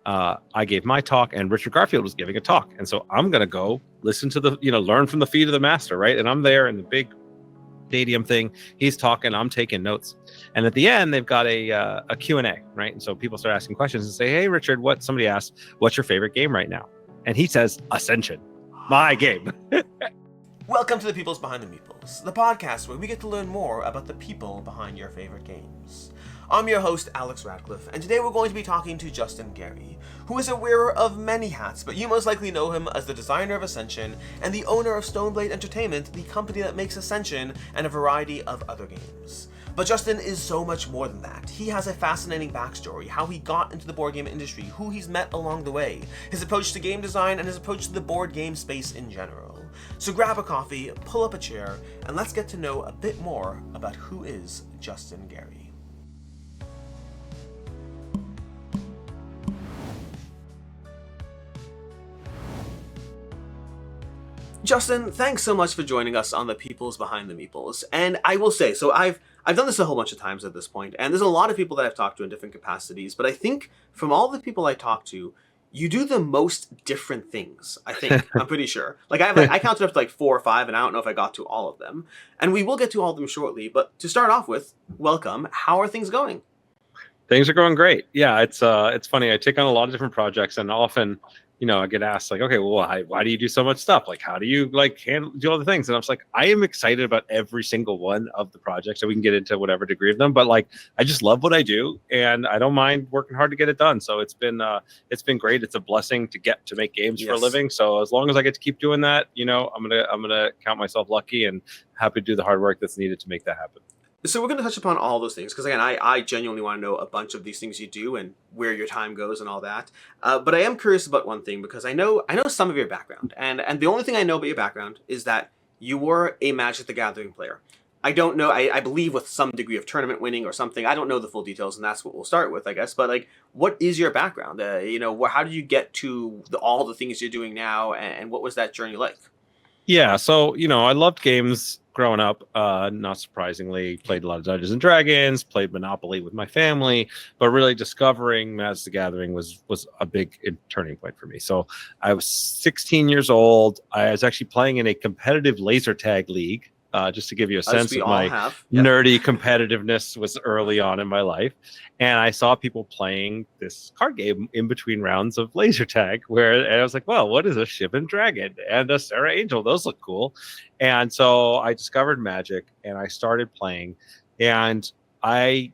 I gave my talk, and Richard Garfield was giving a talk, and so I'm gonna go listen to the learn from the feet of the master, right? And I'm there in the big stadium thing. He's talking, I'm taking notes, and at the end they've got a Q&A, right? And so people start asking questions and say, "Hey, Richard, somebody asked, what's your favorite game right now?" And he says, "Ascension, my game." Welcome to the Peoples Behind the Meeples, the podcast where we get to learn more about the people behind your favorite games. I'm your host, Alex Radcliffe, and today we're going to be talking to Justin Gary, who is a wearer of many hats, but you most likely know him as the designer of Ascension and the owner of Stoneblade Entertainment, the company that makes Ascension and a variety of other games. But Justin is so much more than that. He has a fascinating backstory, how he got into the board game industry, who he's met along the way, his approach to game design, and his approach to the board game space in general. So grab a coffee, pull up a chair, and let's get to know a bit more about who is Justin Gary. Justin, thanks so much for joining us on the Peoples Behind the Meeples. And I will say, so I've done this a whole bunch of times at this point, and there's a lot of people that I've talked to in different capacities, but I think from all the people I talk to, you do the most different things, I think. I'm pretty sure. I counted up to 4 or 5, and I don't know if I got to all of them. And we will get to all of them shortly, but to start off with, welcome. How are things going? Things are going great. Yeah, it's funny. I take on a lot of different projects, and often, I get asked okay, well, why do you do so much stuff? How do you do all the things? And I'm just I am excited about every single one of the projects, so we can get into whatever degree of them. But I just love what I do, and I don't mind working hard to get it done. So it's been great. It's a blessing to get to make games for a living. So as long as I get to keep doing that, I'm gonna count myself lucky and happy to do the hard work that's needed to make that happen. So we're going to touch upon all those things, because again, I genuinely want to know a bunch of these things you do and where your time goes and all that. But I am curious about one thing, because I know some of your background, and the only thing I know about your background is that you were a Magic the Gathering player. I don't know, I believe with some degree of tournament winning or something. I don't know the full details, and that's what we'll start with, I guess. But what is your background? How did you get to all the things you're doing now, and what was that journey like? Yeah, so I loved games growing up. Not surprisingly, played a lot of Dungeons and Dragons, played Monopoly with my family, but really discovering Magic the Gathering was a big turning point for me. So I was 16 years old. I was actually playing in a competitive laser tag league. Just to give you a sense of my nerdy competitiveness was early on in my life. And I saw people playing this card game in between rounds of laser tag and I was well, what is a Shivan Dragon and a Sarah Angel? Those look cool. And so I discovered Magic and I started playing, and I,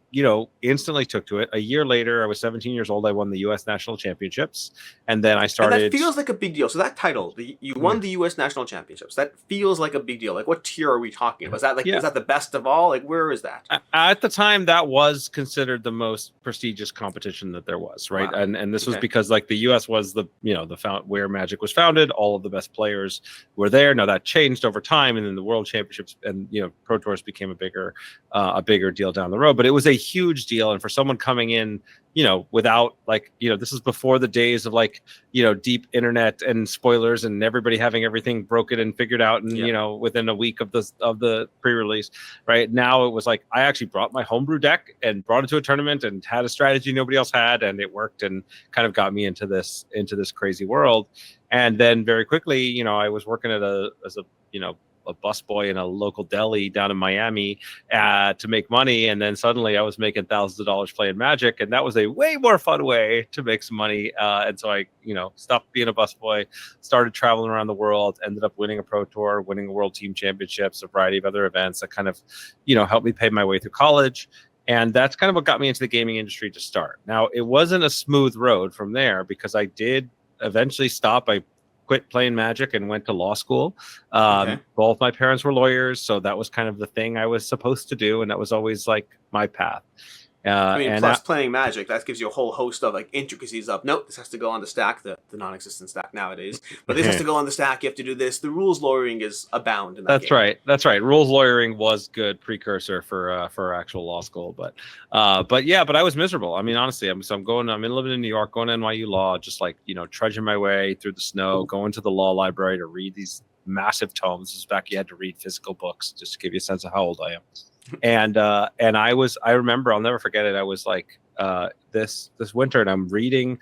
instantly took to it. A year later, I was 17 years old. I won the U.S. National Championships, and then I started. And that feels like a big deal. So that title, you won the U.S. National Championships. That feels like a big deal. What tier are we talking about? Is that is that the best of all? Where is that? At the time, that was considered the most prestigious competition that there was, right? Wow. And this was because the U.S. was the where Magic was founded. All of the best players were there. Now that changed over time, and then the World Championships and Pro Tours became a bigger deal down the road. But it was a huge deal, and for someone coming in without this is before the days of deep internet and spoilers and everybody having everything broken and figured out and within a week of the pre-release. Right now it was I actually brought my homebrew deck and brought it to a tournament and had a strategy nobody else had, and it worked and kind of got me into this crazy world. And then very quickly I was working as a busboy in a local deli down in Miami to make money. And then suddenly I was making thousands of dollars playing Magic, and that was a way more fun way to make some money. And so I, stopped being a busboy, started traveling around the world, ended up winning a Pro Tour, winning a World Team Championships, a variety of other events that kind of, helped me pay my way through college. And that's kind of what got me into the gaming industry to start. Now, it wasn't a smooth road from there, because I did eventually stop. I quit playing Magic and went to law school. Both my parents were lawyers, so that was kind of the thing I was supposed to do, and that was always my path. Plus playing Magic, that gives you a whole host of intricacies of, nope, this has to go on the stack, the non-existent stack nowadays, but this has to go on the stack, you have to do this. The rules lawyering is abound in that game. That's right. Rules lawyering was good precursor for actual law school, but I was miserable. I mean, honestly, I'm living in New York, going to NYU Law, just trudging my way through the snow, going to the law library to read these massive tomes. This is back, you had to read physical books, just to give you a sense of how old I am. And I remember, I'll never forget it. I was this winter, and I'm reading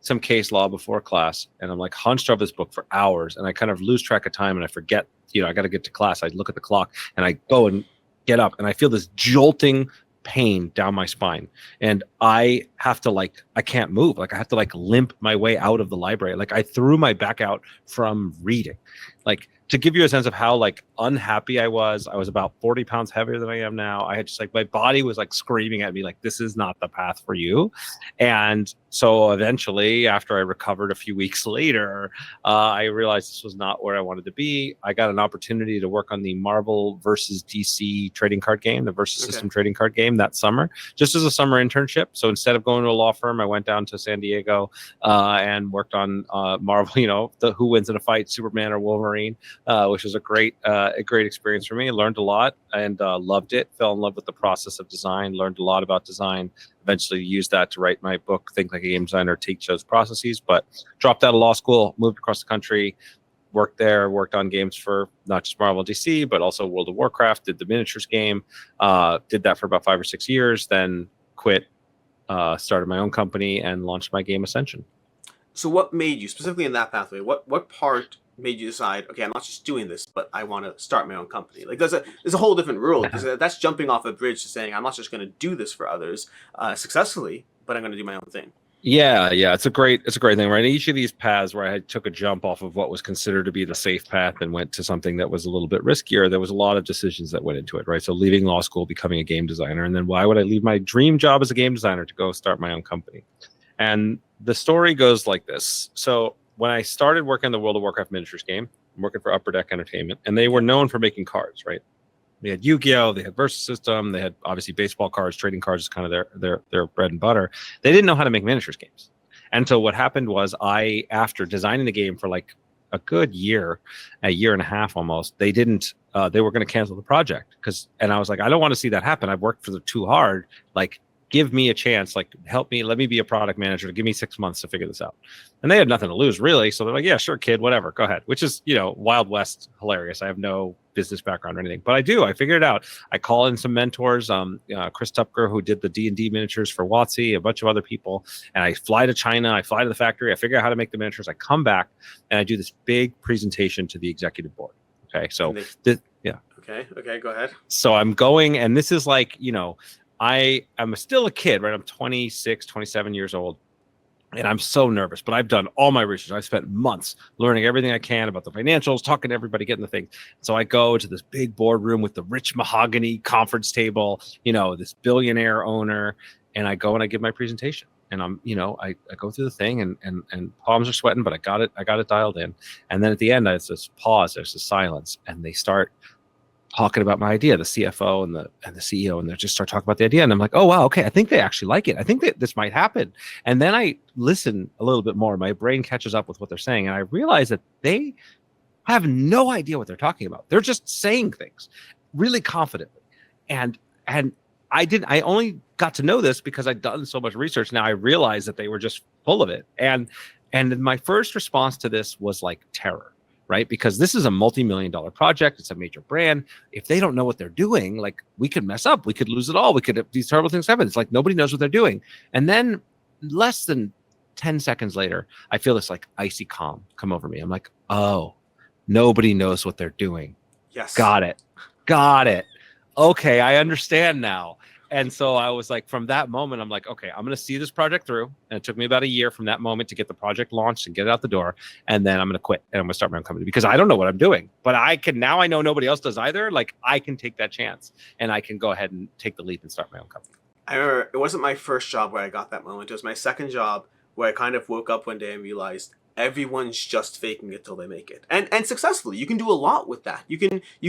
some case law before class, and I'm like hunched over this book for hours, and I kind of lose track of time, and I forget, I got to get to class. I look at the clock, and I go and get up, and I feel this jolting pain down my spine, and I have to I can't move. I have to limp my way out of the library. I threw my back out from reading. To give you a sense of how unhappy I was about 40 pounds heavier than I am now. I had just my body was screaming at me this is not the path for you. And so eventually, after I recovered a few weeks later, I realized this was not where I wanted to be. I got an opportunity to work on the Marvel versus DC trading card game, the Versus System trading card game that summer, just as a summer internship. So instead of going to a law firm, I went down to San Diego and worked on Marvel, the Who Wins in a Fight, Superman or Wolverine, which was a great experience for me. I learned a lot and loved it, fell in love with the process of design, learned a lot about design, eventually used that to write my book, Think Like a Game Designer, Teach Those Processes, but dropped out of law school, moved across the country, worked on games for not just Marvel and DC, but also World of Warcraft, did the miniatures game, did that for about 5 or 6 years, then quit, started my own company and launched my game Ascension. So what made you, specifically in that pathway, what part made you decide, okay, I'm not just doing this, but I want to start my own company? There's a whole different rule, because that's jumping off a bridge to saying, I'm not just going to do this for others successfully, but I'm going to do my own thing. Yeah, it's a great thing, right? Each of these paths where I took a jump off of what was considered to be the safe path and went to something that was a little bit riskier, there was a lot of decisions that went into it, right? So leaving law school, becoming a game designer, and then why would I leave my dream job as a game designer to go start my own company? And the story goes like this. So when I started working on the World of Warcraft miniatures game, I'm working for Upper Deck Entertainment, and they were known for making cards, right? They had Yu-Gi-Oh, they had Versus System, they had obviously baseball cards, trading cards is kind of their bread and butter. They didn't know how to make miniatures games. And so what happened was after designing the game for a good year, a year and a half almost, they were going to cancel the project and I was like, I don't want to see that happen. I've worked for them too hard. Give me a chance, help me, let me be a product manager, give me 6 months to figure this out. And they had nothing to lose, really. So they're like, yeah, sure, kid, whatever, go ahead. Which is, Wild West hilarious. I have no business background or anything, but I figured it out. I call in some mentors, Chris Tupker, who did the D&D miniatures for WotC, a bunch of other people. And I fly to China, I fly to the factory, I figure out how to make the miniatures. I come back and I do this big presentation to the executive board. Okay. So yeah. Okay, go ahead. So I'm going, and this is I am still a kid, right? I'm 26, 27 years old, and I'm so nervous, but I've done all my research. I've spent months learning everything I can about the financials, talking to everybody, getting the thing. So I go to this big boardroom with the rich mahogany conference table, this billionaire owner, and I go and I give my presentation. And I'm, I go through the thing and palms are sweating, but I got it dialed in. And then at the end, there's this pause, there's this silence, and they start talking about my idea, the CFO and the CEO, and they just start talking about the idea. And I'm like, oh, wow, okay, I think they actually like it. I think that this might happen. And then I listen a little bit more. My brain catches up with what they're saying. And I realize that they have no idea what they're talking about. They're just saying things really confidently. And I only got to know this because I'd done so much research. Now I realize that they were just full of it. And my first response to this was terror. Right? Because this is a multi-million-dollar project. It's a major brand. If they don't know what they're doing, we could mess up. We could lose it all. These terrible things happen. It's nobody knows what they're doing. And then less than 10 seconds later, I feel this icy calm come over me. I'm like, oh, nobody knows what they're doing. Yes. Got it. Okay, I understand now. And so I was from that moment, I'm like, okay, I'm going to see this project through. And it took me about a year from that moment to get the project launched and get it out the door. And then I'm going to quit and I'm going to start my own company because I don't know what I'm doing. But I know nobody else does either. I can take that chance and I can go ahead and take the leap and start my own company. I remember it wasn't my first job where I got that moment. It was my second job where I kind of woke up one day and realized everyone's just faking it till they make it. And successfully. You can do a lot with that. You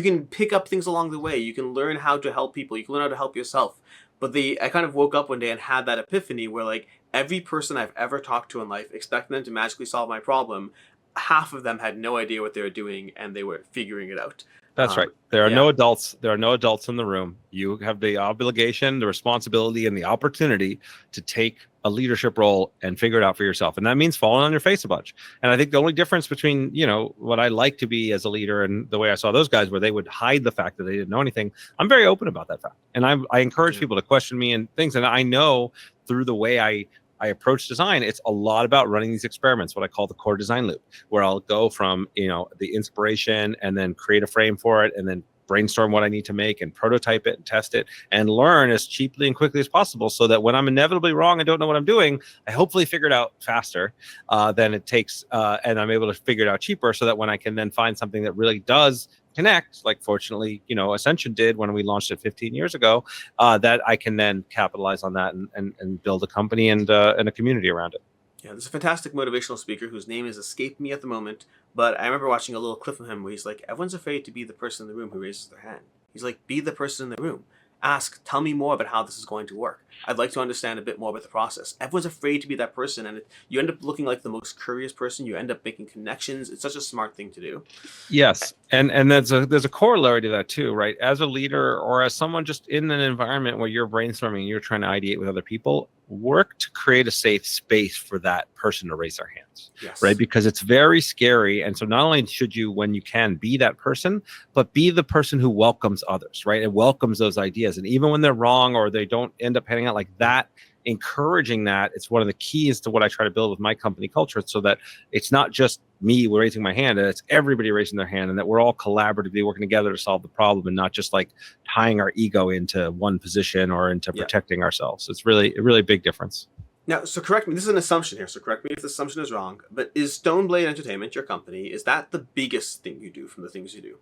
can pick up things along the way. You can learn how to help people. You can learn how to help yourself. But I kind of woke up one day and had that epiphany where every person I've ever talked to in life, expecting them to magically solve my problem, half of them had no idea what they were doing and they were figuring it out. That's right. There are no adults. There are no adults in the room. You have the obligation, the responsibility, and the opportunity to take a leadership role and figure it out for yourself. And that means falling on your face a bunch. And I think the only difference between, what I like to be as a leader and the way I saw those guys where they would hide the fact that they didn't know anything, I'm very open about that fact. And I encourage people to question me and things. And I know through the way I I approach design, it's a lot about running these experiments, what I call the core design loop, where I'll go from, the inspiration and then create a frame for it and then brainstorm what I need to make and prototype it and test it and learn as cheaply and quickly as possible, so that when I'm inevitably wrong and don't know what I'm doing, I hopefully figure it out faster than it takes, and I'm able to figure it out cheaper, so that when I can then find something that really does connect, like fortunately, Ascension did when we launched it 15 years ago, that I can then capitalize on that and build a company and a community around it. Yeah, there's a fantastic motivational speaker whose name has escaped me at the moment, but I remember watching a little clip of him where he's like, everyone's afraid to be the person in the room who raises their hand. He's like, be the person in the room. Ask, tell me more about how this is going to work. I'd like to understand a bit more about the process. Everyone's afraid to be that person, and you end up looking like the most curious person. You end up making connections. It's such a smart thing to do. Yes, and there's a corollary to that too, right? As a leader or as someone just in an environment where you're brainstorming, you're trying to ideate with other people, work to create a safe space for that person to raise their hands, yes. Right? Because it's very scary. And so not only should you, when you can, be that person, but be the person who welcomes others, right? And welcomes those ideas. And even when they're wrong or they don't end up panning out like that, encouraging that, it's one of the keys to what I try to build with my company culture, so that it's not just me raising my hand, and it's everybody raising their hand, and that we're all collaboratively working together to solve the problem, and not just like tying our ego into one position or into protecting ourselves. It's really a really big difference. Now, so correct me, this is an assumption here, so correct me if the assumption is wrong, but is Stoneblade Entertainment, your company, is that the biggest thing you do from the things you do?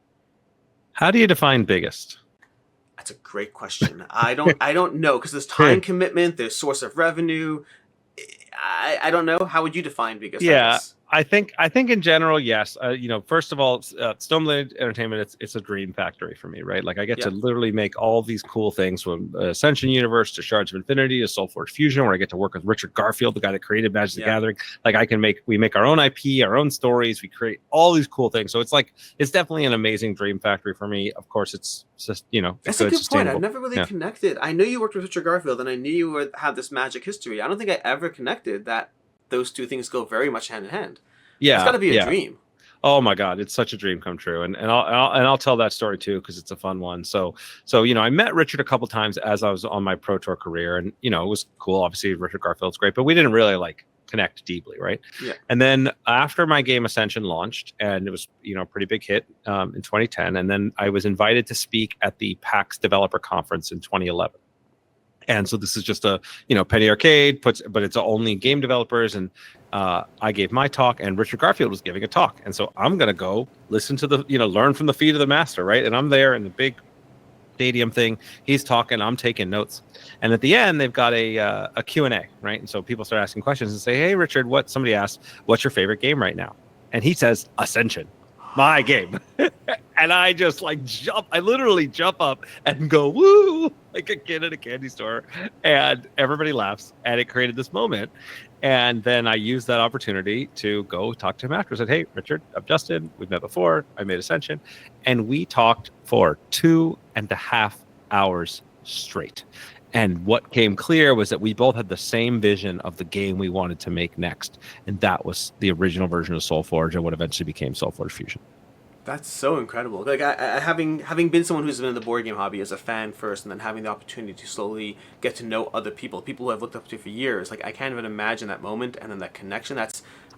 How do you define biggest? That's a great question. I don't know, because there's time commitment, there's source of revenue. I don't know. How would you define biggest? Yeah, I think in general, yes. First of all, Stoneblade Entertainment, it's a dream factory for me, right? Like I get to literally make all these cool things, from Ascension universe to Shards of Infinity to Soulforge Fusion, where I get to work with Richard Garfield, the guy that created Magic the Gathering. Like we make our own IP, our own stories, we create all these cool things. So it's definitely an amazing dream factory for me. Of course, it's just that's a good point. I've never really connected. I know you worked with Richard Garfield, and I knew you had this Magic history. I don't think I ever connected that those two things go very much hand in hand. Yeah, it's got to be a dream. Oh my God, it's such a dream come true, and I'll tell that story too, because it's a fun one. So I met Richard a couple times as I was on my Pro Tour career, and it was cool. Obviously, Richard Garfield's great, but we didn't really connect deeply, right? Yeah. And then after my game Ascension launched, and it was a pretty big hit in 2010, and then I was invited to speak at the PAX Developer Conference in 2011. And so this is just a Penny Arcade but it's only game developers, and I gave my talk, and Richard Garfield was giving a talk, and so I'm gonna go listen to the learn from the feet of the master, right? And I'm there in the big stadium thing. He's talking, I'm taking notes, and at the end they've got a Q&A, right? And so people start asking questions and say, "Hey, Richard, somebody asked, what's your favorite game right now?" And he says, "Ascension, my game." And I just I literally jump up and go woo, like a kid at a candy store, and everybody laughs, and it created this moment. And then I used that opportunity to go talk to him after. I said, "Hey, Richard, I'm Justin. We've met before. I made Ascension." And we talked for 2.5 hours straight. And what came clear was that we both had the same vision of the game we wanted to make next. And that was the original version of Soulforge and what eventually became Soulforge Fusion. That's so incredible. Like I having been someone who's been in the board game hobby as a fan first, and then having the opportunity to slowly get to know other people who I've looked up to for years. Like I can't even imagine that moment and then that connection.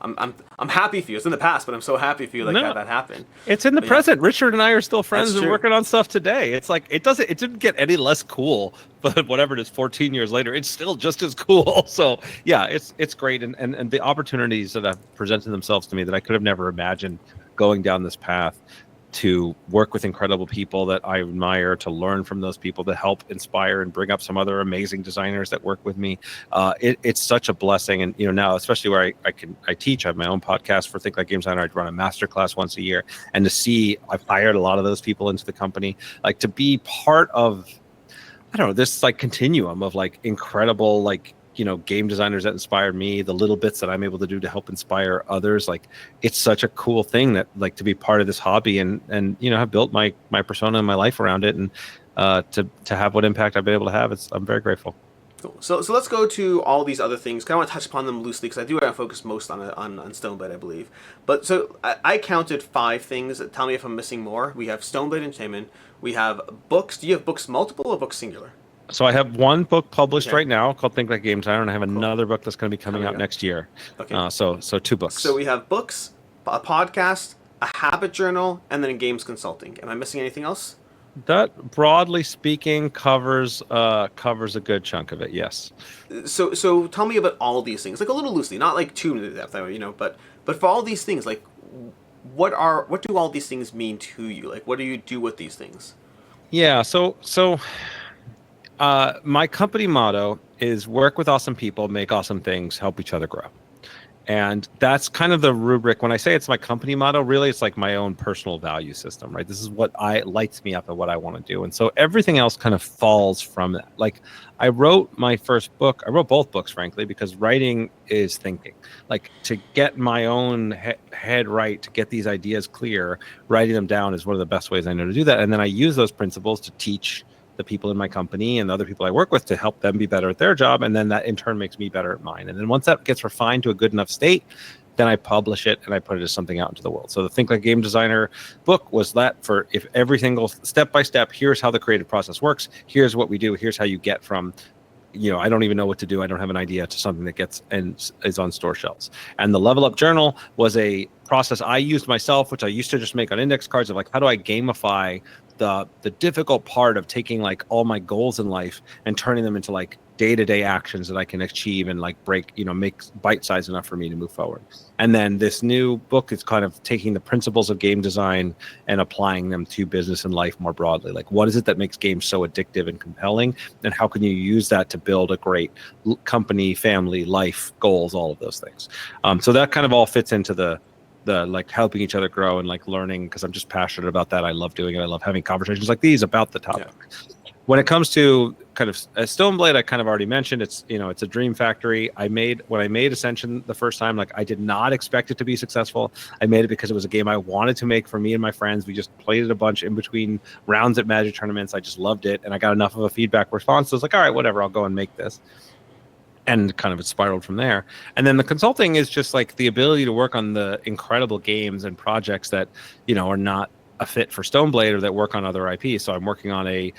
I'm happy for you. It's in the past, but I'm so happy for you that happened. It's in the present. Richard and I are still friends and working on stuff today. It's like it didn't get any less cool, but whatever it is, 14 years later, it's still just as cool. So yeah, it's great, and the opportunities that have presented themselves to me that I could have never imagined going down this path, to work with incredible people that I admire, to learn from those people, to help inspire and bring up some other amazing designers that work with me. It's such a blessing. And now, especially where I teach, I have my own podcast for Think Like Game Designer. I run a masterclass once a year, and to see I've hired a lot of those people into the company, to be part of, I don't know, this continuum of incredible game designers that inspired me, the little bits that I'm able to do to help inspire others. It's such a cool thing that to be part of this hobby and have built my persona and my life around it, and to have what impact I've been able to have. I'm very grateful. Cool. So let's go to all these other things. I want to touch upon them loosely because I do want to focus most on Stoneblade, I believe. But so I counted 5 things. Tell me if I'm missing more. We have Stoneblade Entertainment. We have books. Do you have books multiple or books singular? So I have one book published Okay. right now called Think Like Game Designer, and I have another book that's going to be coming out next year. Okay. So 2 books. So we have books, a podcast, a habit journal, and then games consulting. Am I missing anything else? That, broadly speaking, covers a good chunk of it. Yes. So tell me about all these things, like a little loosely, not like too into depth, but for all these things, like what do all these things mean to you? Like, what do you do with these things? Yeah. So my company motto is work with awesome people, make awesome things, help each other grow. And that's kind of the rubric. When I say it's my company motto, really, it's like my own personal value system, right? This is what lights me up and what I want to do. And so everything else kind of falls from that. Like, I wrote my first book. I wrote both books, frankly, because writing is thinking. Like, to get my own head right, to get these ideas clear, writing them down is one of the best ways I know to do that. And then I use those principles to teach the people in my company and the other people I work with to help them be better at their job. And then that in turn makes me better at mine. And then once that gets refined to a good enough state, then I publish it and I put it as something out into the world. So the Think Like Game Designer book was that for if every single step by step, here's how the creative process works. Here's what we do. Here's how you get from, I don't even know what to do. I don't have an idea to something that gets and is on store shelves. And the Level Up Journal was a process I used myself, which I used to just make on index cards of like, how do I gamify the difficult part of taking like all my goals in life and turning them into like day-to-day actions that I can achieve and like make bite size enough for me to move forward. And then this new book is kind of taking the principles of game design and applying them to business and life more broadly. Like, what is it that makes games so addictive and compelling? And how can you use that to build a great company, family, life, goals, all of those things. So that kind of all fits into the like helping each other grow and like learning, because I'm just passionate about that. I love doing it. I love having conversations like these about the topic. Yeah. When it comes to kind of Stoneblade, I kind of already mentioned it's a dream factory. When I made Ascension the first time, like I did not expect it to be successful. I made it because it was a game I wanted to make for me and my friends. We just played it a bunch in between rounds at Magic tournaments. I just loved it, and I got enough of a feedback response. So I was like, all right, whatever, I'll go and make this. And kind of it spiraled from there. And then the consulting is just like the ability to work on the incredible games and projects that, are not a fit for Stoneblade or that work on other IPs. So I'm working on a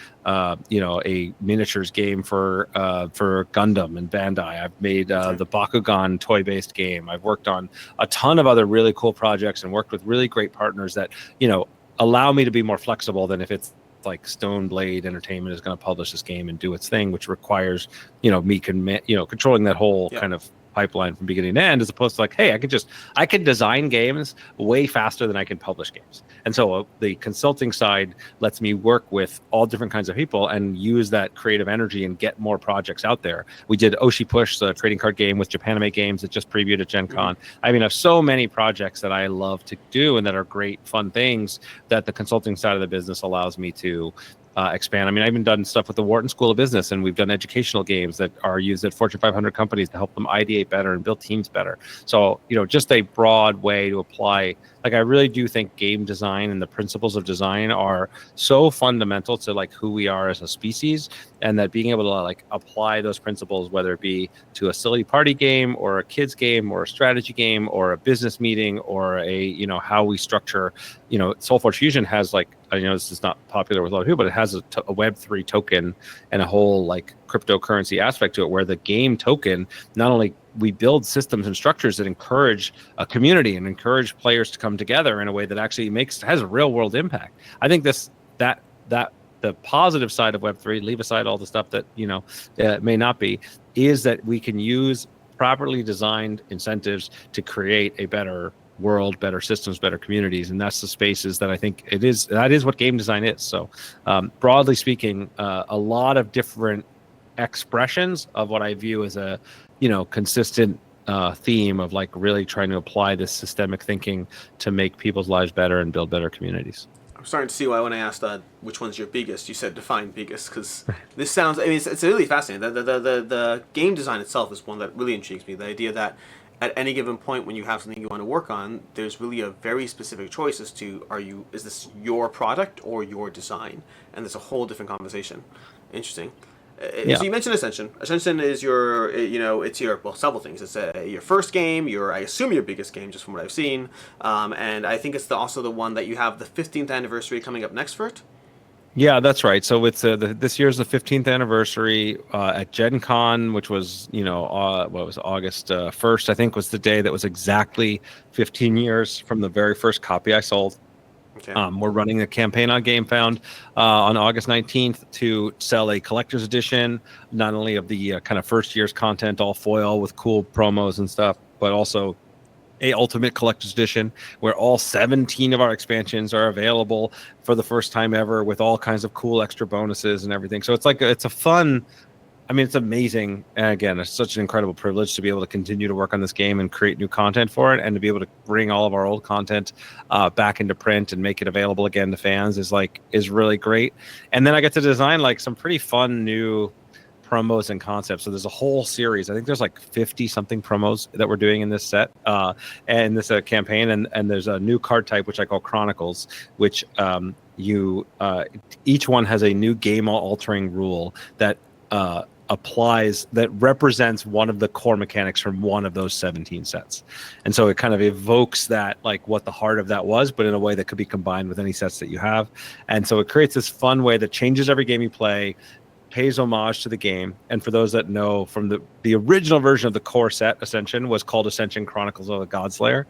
miniatures game for Gundam and Bandai. I've made the Bakugan toy-based game. I've worked on a ton of other really cool projects and worked with really great partners that, allow me to be more flexible than if it's like Stoneblade Entertainment is going to publish this game and do its thing, which requires, me controlling that whole kind of pipeline from beginning to end, as opposed to like, hey, I can design games way faster than I can publish games. And so the consulting side lets me work with all different kinds of people and use that creative energy and get more projects out there. We did Oshi Push, the trading card game with Japanime Games that just previewed at Gen Con. I mean, I have so many projects that I love to do and that are great, fun things that the consulting side of the business allows me to expand. I mean, I've even done stuff with the Wharton School of Business, and we've done educational games that are used at Fortune 500 companies to help them ideate better and build teams better. So, just a broad way to apply. Like, I really do think game design and the principles of design are so fundamental to like who we are as a species, and that being able to like apply those principles, whether it be to a silly party game or a kids game or a strategy game or a business meeting or a, how we structure, Soulforge Fusion has like, this is not popular with a lot of people, but it has a Web3 token and a whole like cryptocurrency aspect to it, where the game token, not only we build systems and structures that encourage a community and encourage players to come together in a way that actually has a real world impact. I think that the positive side of Web3, leave aside all the stuff that may not be, is that we can use properly designed incentives to create a better world, better systems, better communities. And that's the spaces that I think that is what game design is. So broadly speaking, a lot of different expressions of what I view as a consistent theme of like really trying to apply this systemic thinking to make people's lives better and build better communities. I'm starting to see why when I asked which one's your biggest, you said define biggest, because this sounds, I mean, it's really fascinating. The game design itself is one that really intrigues me. The idea that at any given point when you have something you want to work on, there's really a very specific choice as to is this your product or your design? And there's a whole different conversation. Interesting. So you mentioned Ascension. Ascension is your, it's your, several things. It's your first game, I assume your biggest game, just from what I've seen. And I think it's also the one that you have the 15th anniversary coming up next for it. Yeah, that's right. So it's this year's the 15th anniversary at Gen Con, which was, what was August 1st, I think was the day that was exactly 15 years from the very first copy I sold. Okay. We're running a campaign on GameFound on August 19th to sell a collector's edition, not only of the kind of first year's content, all foil with cool promos and stuff, but also a ultimate collector's edition where all 17 of our expansions are available for the first time ever with all kinds of cool extra bonuses and everything. So it's a fun, it's amazing. And again, it's such an incredible privilege to be able to continue to work on this game and create new content for it, and to be able to bring all of our old content back into print and make it available again to fans is really great. And then I get to design some pretty fun new promos and concepts. So there's a whole series. I think there's 50 something promos that we're doing in this set and this campaign. And there's a new card type, which I call Chronicles, which each one has a new game altering rule that applies, that represents one of the core mechanics from one of those 17 sets. And so it kind of evokes that, what the heart of that was, but in a way that could be combined with any sets that you have. And so it creates this fun way that changes every game you play, pays homage to the game. And for those that know, from the original version of the core set, Ascension, was called Ascension Chronicles of the Godslayer.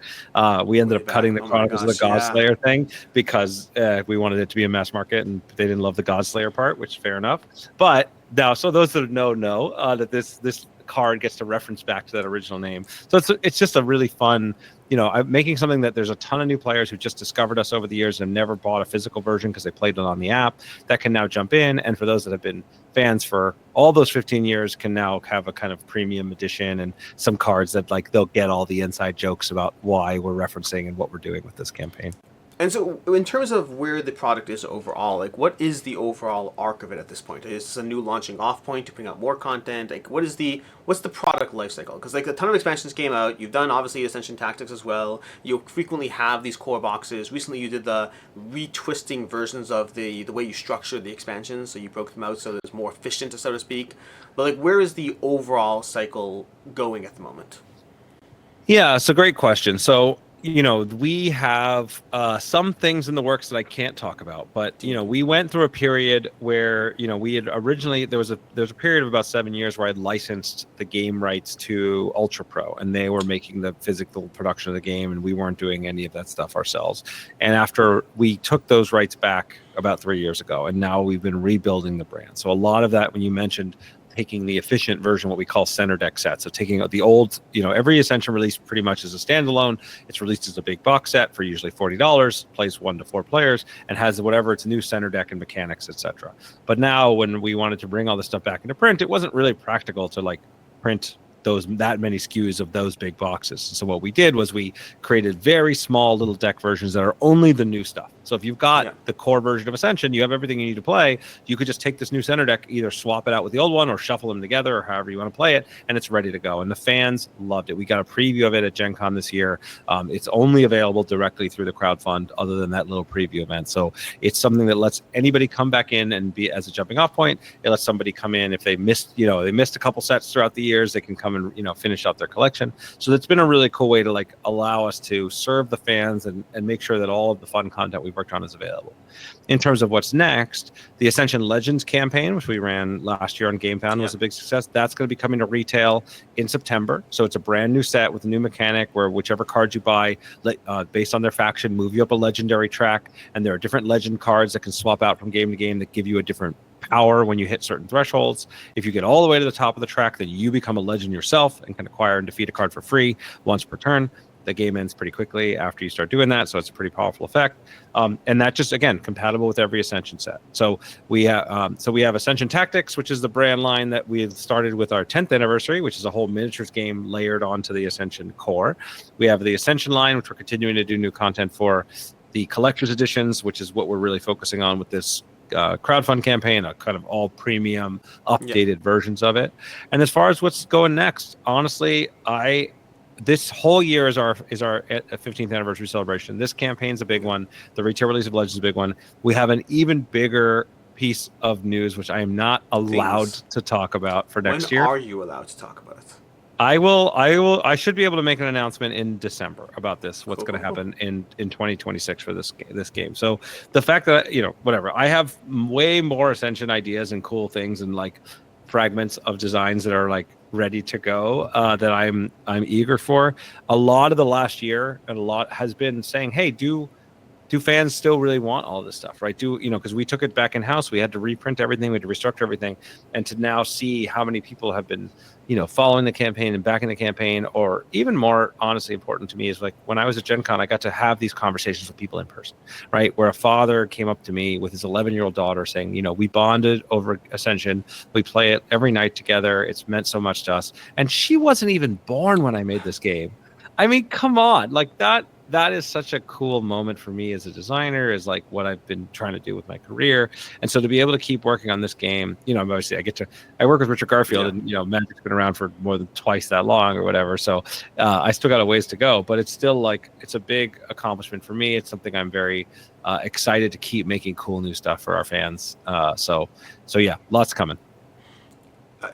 We ended up cutting the Chronicles of the Godslayer thing because we wanted it to be a mass market, and they didn't love the Godslayer part, which fair enough. But now, so those that know that this card gets to reference back to that original name. So it's just a really fun, I'm making something that there's a ton of new players who just discovered us over the years and never bought a physical version because they played it on the app, that can now jump in. And for those that have been fans for all those 15 years can now have a kind of premium edition and some cards that they'll get all the inside jokes about why we're referencing and what we're doing with this campaign. And so, in terms of where the product is overall, what is the overall arc of it at this point? Is this a new launching off point to bring out more content? What's the product life cycle? Because a ton of expansions came out. You've done obviously Ascension Tactics as well. You frequently have these core boxes. Recently, you did the retwisting versions of the way you structure the expansions, so you broke them out so that it's more efficient, so to speak. But where is the overall cycle going at the moment? Yeah, it's a great question. So, we have some things in the works that I can't talk about, but we went through a period where we had originally there was a period of about 7 years where I'd licensed the game rights to Ultra Pro, and they were making the physical production of the game, and we weren't doing any of that stuff ourselves. And after we took those rights back about 3 years ago, and now we've been rebuilding the brand. So a lot of that, when you mentioned taking the efficient version, what we call center deck set. So taking the old, every Ascension release pretty much is a standalone. It's released as a big box set for usually $40, plays 1 to 4 players, and has whatever its new center deck and mechanics, etc. But now, when we wanted to bring all this stuff back into print, it wasn't really practical to print that many SKUs of those big boxes. So what we did was we created very small little deck versions that are only the new stuff. So if you've got the core version of Ascension, you have everything you need to play, you could just take this new center deck, either swap it out with the old one or shuffle them together, or however you want to play it, and it's ready to go. And the fans loved it. We got a preview of it at Gen Con this year. It's only available directly through the crowdfund, other than that little preview event. So it's something that lets anybody come back in and be as a jumping off point. It lets somebody come in if they missed a couple sets throughout the years, they can come and finish out their collection. So it's been a really cool way to allow us to serve the fans and make sure that all of the fun content we've worked on is available. In terms of what's next, the Ascension Legends campaign, which we ran last year on GameFound, was a big success. That's going to be coming to retail in September. So it's a brand new set with a new mechanic where whichever cards you buy, based on their faction, move you up a legendary track. And there are different legend cards that can swap out from game to game that give you a different power when you hit certain thresholds. If you get all the way to the top of the track, then you become a legend yourself and can acquire and defeat a card for free once per turn. The game ends pretty quickly after you start doing that, so it's a pretty powerful effect. And that just, again, compatible with every Ascension set. So we have Ascension Tactics, which is the brand line that we started with our 10th anniversary, which is a whole miniatures game layered onto the Ascension core. We have the Ascension line, which we're continuing to do new content for. The collector's editions, which is what we're really focusing on with this crowdfund campaign, a kind of all premium updated versions of it. And as far as what's going next, honestly, this whole year is our 15th anniversary celebration. This campaign's a big one. The retail release of Legends is a big one. We have an even bigger piece of news, which I am not allowed to talk about for next year. When are you allowed to talk about it? I will. I should be able to make an announcement in December about this. What's going to happen in 2026 for this game. So the fact that whatever, I have way more Ascension ideas and cool things and like fragments of designs that are like ready to go that I'm eager for. A lot of the last year and a lot has been saying, hey, do fans still really want all this stuff, right? Because we took it back in house, we had to reprint everything, we had to restructure everything, and to now see how many people have been, following the campaign and backing the campaign, or even more honestly important to me is like when I was at Gen Con, I got to have these conversations with people in person, right? Where a father came up to me with his 11-year-old daughter saying, we bonded over Ascension, we play it every night together, it's meant so much to us, and she wasn't even born when I made this game. I mean, come on, like that is such a cool moment for me as a designer, is like what I've been trying to do with my career. And so to be able to keep working on this game, obviously I work with Richard Garfield, and Magic's been around for more than twice that long or whatever. So I still got a ways to go, but it's still like, it's a big accomplishment for me. It's something I'm very excited to keep making cool new stuff for our fans. So yeah, lots coming.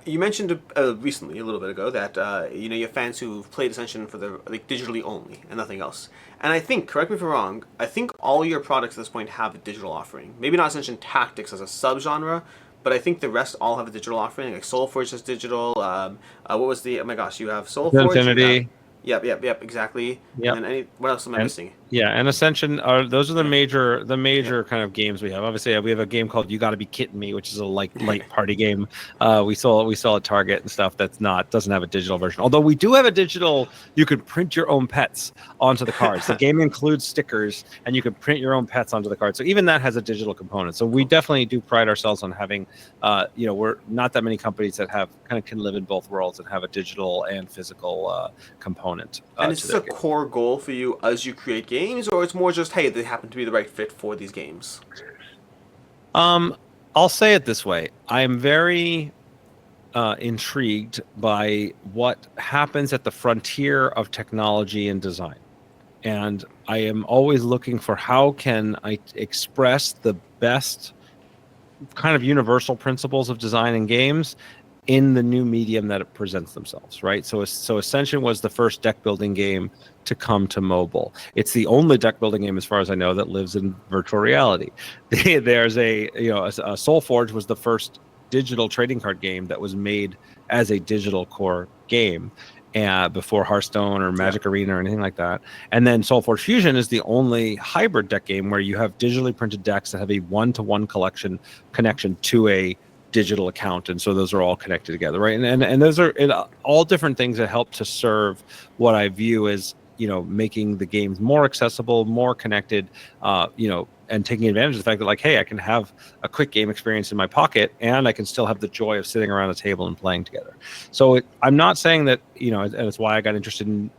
You mentioned recently, a little bit ago, that you have fans who've played Ascension for the digitally only and nothing else. And I think, correct me if I'm wrong, I think all your products at this point have a digital offering. Maybe not Ascension Tactics as a subgenre, but I think the rest all have a digital offering. Like SoulForge has digital. What was the? Oh my gosh, you have SoulForge. Infinity. Yep, exactly. Yep. And then what else am I missing? Yeah, and Ascension those are the major kind of games we have. Obviously, we have a game called You Gotta Be Kidding Me, which is a light party game. We saw at Target and stuff. Doesn't have a digital version. Although we do have a digital. You can print your own pets onto the cards. The game includes stickers, and you can print your own pets onto the cards. So even that has a digital component. So we definitely do pride ourselves on having. We're not that many companies that can live in both worlds and have a digital and physical component. And is this a core goal for you as you create games, or it's more just, hey, they happen to be the right fit for these games? I'll say it this way. I'm very intrigued by what happens at the frontier of technology and design. And I am always looking for how can I express the best kind of universal principles of design in games in the new medium that it presents themselves, right? So Ascension was the first deck building game to come to mobile. It's the only deck building game, as far as I know, that lives in virtual reality. There's a SoulForge was the first digital trading card game that was made as a digital core game, before Hearthstone or Magic Arena or anything like that. And then SoulForge Fusion is the only hybrid deck game where you have digitally printed decks that have a one-to-one connection to a digital account, and so those are all connected together, right? And those are all different things that help to serve what I view as making the games more accessible, more connected, and taking advantage of the fact that, like, hey, I can have a quick game experience in my pocket, and I can still have the joy of sitting around a table and playing together. So I'm not saying that, and it's why I got interested in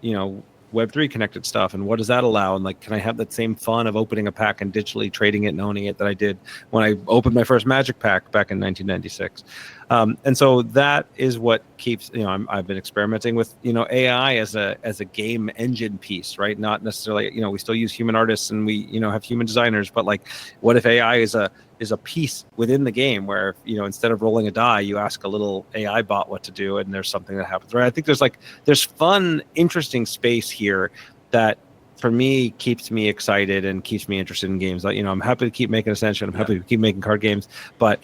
Web3 connected stuff, and what does that allow, and like, can I have that same fun of opening a pack and digitally trading it and owning it that I did when I opened my first Magic pack back in 1996. And so that is what keeps, I've been experimenting with AI as a game engine piece, right? Not necessarily, we still use human artists and we have human designers, but like, what if AI is a piece within the game where instead of rolling a die, you ask a little AI bot what to do, and there's something that happens, right? I think there's fun, interesting space here that for me keeps me excited and keeps me interested in games. Like, I'm happy to keep making Ascension, I'm happy to keep making card games, but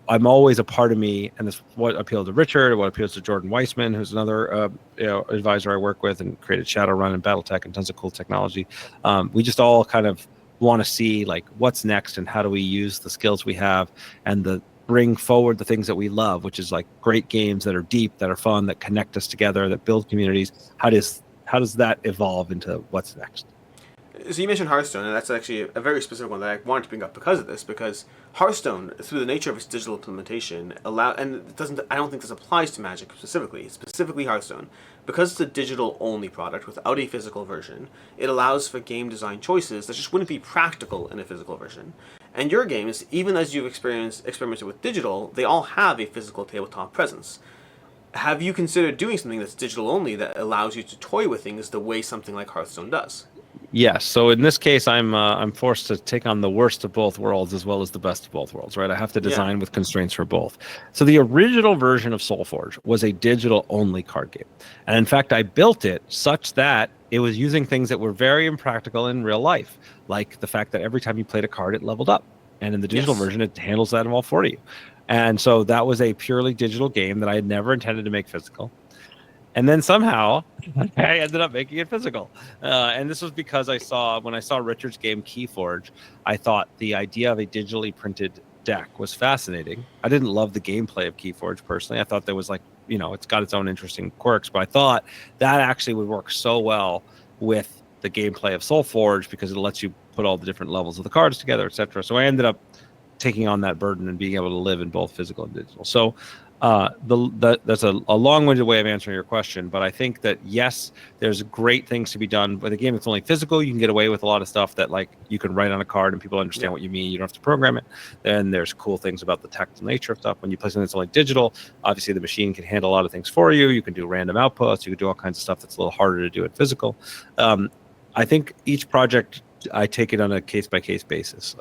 I'm always a part of me, and this is what appealed to Richard, what appeals to Jordan Weissman, who's another advisor I work with and created Shadowrun and BattleTech and tons of cool technology. We just all kind of want to see like what's next and how do we use the skills we have and bring forward the things that we love, which is like great games that are deep, that are fun, that connect us together, that build communities. How does that evolve into what's next? So you mentioned Hearthstone, and that's actually a very specific one that I wanted to bring up because Hearthstone, through the nature of its digital implementation, I don't think this applies to Magic specifically Hearthstone, because it's a digital-only product without a physical version. It allows for game design choices that just wouldn't be practical in a physical version. And your games, even as you've experimented with digital, they all have a physical tabletop presence. Have you considered doing something that's digital only that allows you to toy with things the way something like Hearthstone does? Yes. So in this case, I'm forced to take on the worst of both worlds as well as the best of both worlds, right? I have to design with constraints for both. So the original version of SoulForge was a digital only card game, and in fact, I built it such that it was using things that were very impractical in real life, like the fact that every time you played a card, it leveled up, and in the digital version, it handles that all for you. And so that was a purely digital game that I had never intended to make physical. And then somehow I ended up making it physical. And this was because when I saw Richard's game Keyforge, I thought the idea of a digitally printed deck was fascinating. I didn't love the gameplay of Keyforge personally. I thought there was it's got its own interesting quirks, but I thought that actually would work so well with the gameplay of SoulForge because it lets you put all the different levels of the cards together, etc. So I ended up taking on that burden and being able to live in both physical and digital. So that's a long-winded way of answering your question, but I think that yes, there's great things to be done. With a game that's only physical, you can get away with a lot of stuff that you can write on a card and people understand what you mean. You don't have to program it. Then there's cool things about the tactile nature of stuff. When you play something that's only digital, obviously the machine can handle a lot of things for you. You can do random outputs. You can do all kinds of stuff that's a little harder to do in physical. I think each project, I take it on a case-by-case basis.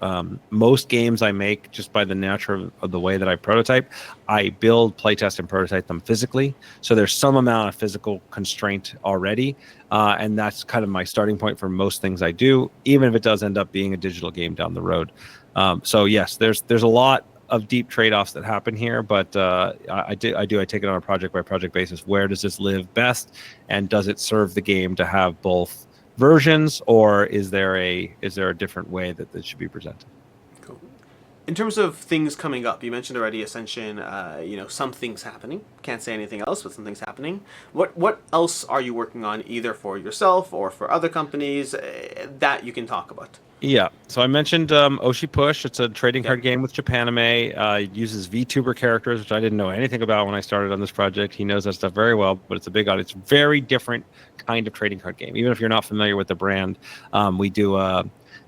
Most games I make, just by the nature of the way that I prototype, I build, playtest, and prototype them physically. So there's some amount of physical constraint already, and that's kind of my starting point for most things I do, even if it does end up being a digital game down the road. So yes, there's a lot of deep trade-offs that happen here, but I take it on a project-by-project basis. Where does this live best, and does it serve the game to have both versions, or is there a different way that this should be presented? Cool. In terms of things coming up, you mentioned already Ascension. Some things happening. Can't say anything else, but some things happening. What else are you working on, either for yourself or for other companies, that you can talk about? Yeah, so I mentioned Oshi Push. It's a trading card game with Japanime. It uses VTuber characters, which I didn't know anything about when I started on this project. He knows that stuff very well, but it's a big audience. Very different kind of trading card game. Even if you're not familiar with the brand,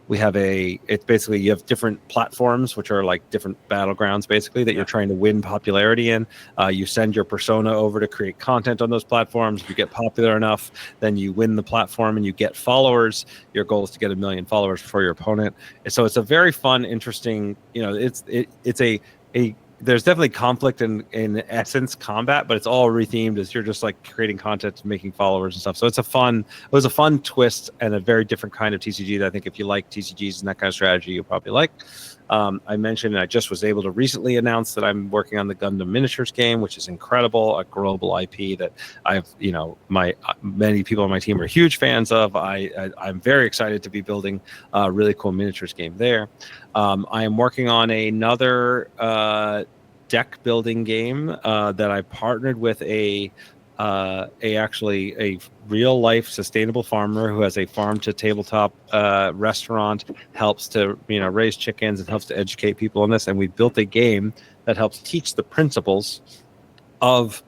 it's basically you have different platforms, which are like different battlegrounds, basically, that you're trying to win popularity in. You send your persona over to create content on those platforms. If you get popular enough, then you win the platform and you get followers. Your goal is to get 1 million followers before your opponent. And so it's a very fun, interesting, there's definitely conflict in essence combat, but it's all rethemed as you're just like creating content, making followers and stuff. So it was a fun twist and a very different kind of TCG that I think if you like TCGs and that kind of strategy, you'll probably like. I mentioned, and I just was able to recently announce that I'm working on the Gundam Miniatures game, which is incredible, a global IP that many people on my team are huge fans of. I'm very excited to be building a really cool miniatures game there. I am working on another deck building game that I partnered with a real life sustainable farmer who has a farm to tabletop restaurant, helps to raise chickens and helps to educate people on this. And we built a game that helps teach the principles of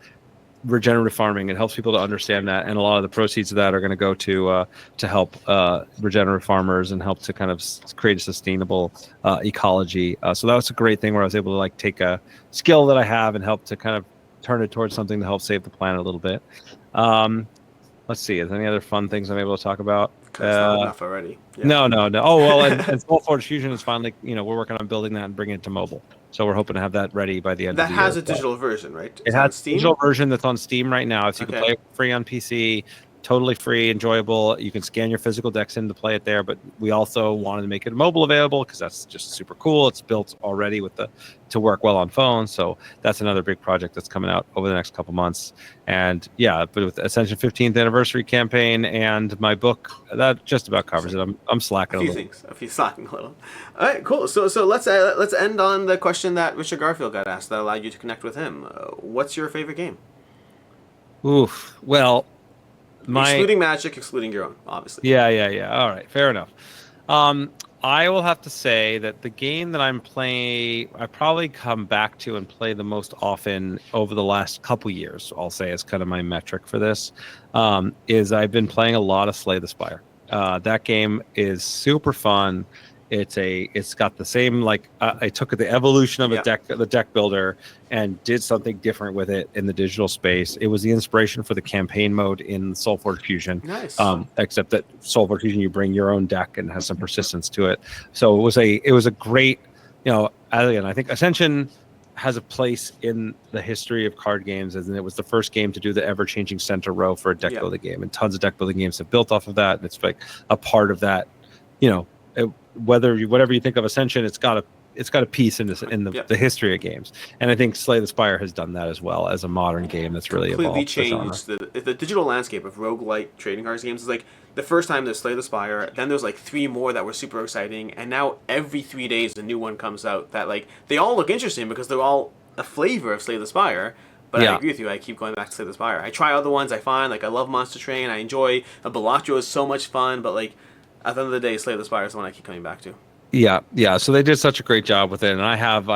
regenerative farming. It helps people to understand that, and a lot of the proceeds of that are going to go to help regenerative farmers and help to kind of create a sustainable ecology. So that was a great thing where I was able to take a skill that I have and help to kind of turn it towards something to help save the planet a little bit. Let's see, is there any other fun things I'm able to talk about? That's not enough already. Yeah. No. Oh, well, and SoulForge Fusion is finally, we're working on building that and bringing it to mobile. So we're hoping to have that ready by the end of the year. That has a digital version, right? It has a digital version that's on Steam right now. So you can play it free on PC, totally free, enjoyable. You can scan your physical decks in to play it there, but we also wanted to make it mobile available because that's just super cool. It's built already to work well on phones. So that's another big project that's coming out over the next couple months. And yeah, but with Ascension 15th anniversary campaign and my book, that just about covers it. I'm slacking a little. A few slacking a little. All right, cool. So let's end on the question that Richard Garfield got asked that allowed you to connect with him. What's your favorite game? Oof. Well, excluding Magic, excluding your own, obviously. Yeah. All right, fair enough. I will have to say that the game that I'm playing, I probably come back to and play the most often over the last couple years, I'll say is kind of my metric for this, is I've been playing a lot of Slay the Spire. That game is super fun. It's got the same, like, I took the evolution of the deck builder and did something different with it in the digital space. It was the inspiration for the campaign mode in Soulforge Fusion. Nice. Except that Soulforge Fusion, you bring your own deck and has some persistence to it. So it was a great, again, I think Ascension has a place in the history of card games, and it was the first game to do the ever-changing center row for a deck building game, and tons of deck building games have built off of that, and it's like a part of that. Whatever you think of Ascension, it's got a piece in the history of games, and I think Slay the Spire has done that as well as a modern game that's really completely changed the digital landscape of roguelike trading cards games. Is like the first time there's Slay the Spire, then there's like 3 more that were super exciting, and now every 3 days a new one comes out that, like, they all look interesting because they're all a flavor of Slay the Spire. But I agree with you. I keep going back to Slay the Spire. I try other ones. I find, like, I love Monster Train. I enjoy Balatro is so much fun, but, like, at the end of the day, Slay the Spire is the one I keep coming back to. Yeah. So they did such a great job with it, and I have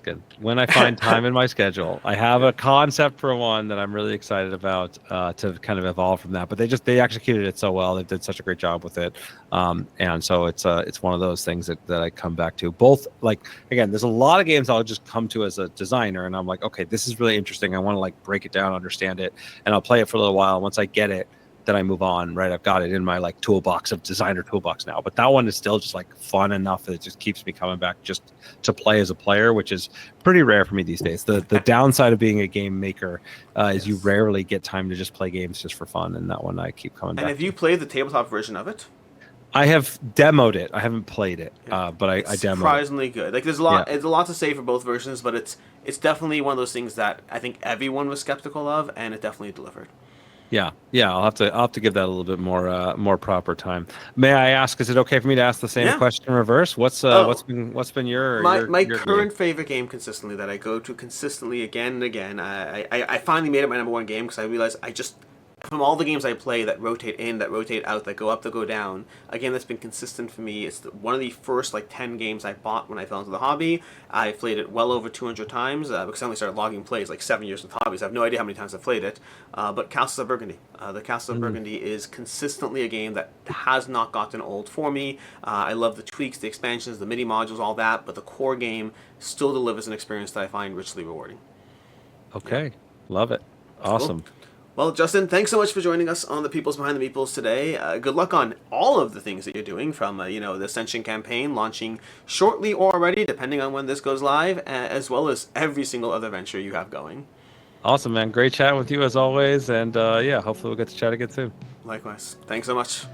good. When I find time in my schedule, I have a concept for one that I'm really excited about to kind of evolve from that. But they executed it so well. They did such a great job with it, and so it's one of those things that I come back to. Both, like, again, there's a lot of games I'll just come to as a designer, and I'm like, okay, this is really interesting. I want to, like, break it down, understand it, and I'll play it for a little while. And once I get it, then I move on, right? I've got it in my, like, toolbox of designer toolbox now, but that one is still just, like, fun enough that it just keeps me coming back just to play as a player, which is pretty rare for me these days. The downside of being a game maker is you rarely get time to just play games just for fun, and that one I keep coming back. And have you played the tabletop version of it? I have demoed it. I haven't played it, but I demoed it. Surprisingly good. Like, there's a lot. It's a lot to say for both versions, but it's definitely one of those things that I think everyone was skeptical of, and it definitely delivered. Yeah. I'll have to give that a little bit more proper time. May I ask? Is it okay for me to ask the same question in reverse? What's been your current favorite game consistently that I go to consistently again and again? I finally made it my number one game because I realized from all the games I play that rotate in, that rotate out, that go up, that go down, a game that's been consistent for me. It's one of the first, like, 10 games I bought when I fell into the hobby. I've played it well over 200 times because I only started logging plays like 7 years with hobbies. I have no idea how many times I've played it. But Castles of Burgundy. The Castles of Burgundy is consistently a game that has not gotten old for me. I love the tweaks, the expansions, the MIDI modules, all that, but the core game still delivers an experience that I find richly rewarding. Okay. Love it. Awesome. Cool. Well, Justin, thanks so much for joining us on the Peoples Behind the Meeples today. Good luck on all of the things that you're doing, from the Ascension campaign launching shortly or already, depending on when this goes live, as well as every single other venture you have going. Awesome, man. Great chatting with you as always, and hopefully we'll get to chat again soon. Likewise. Thanks so much.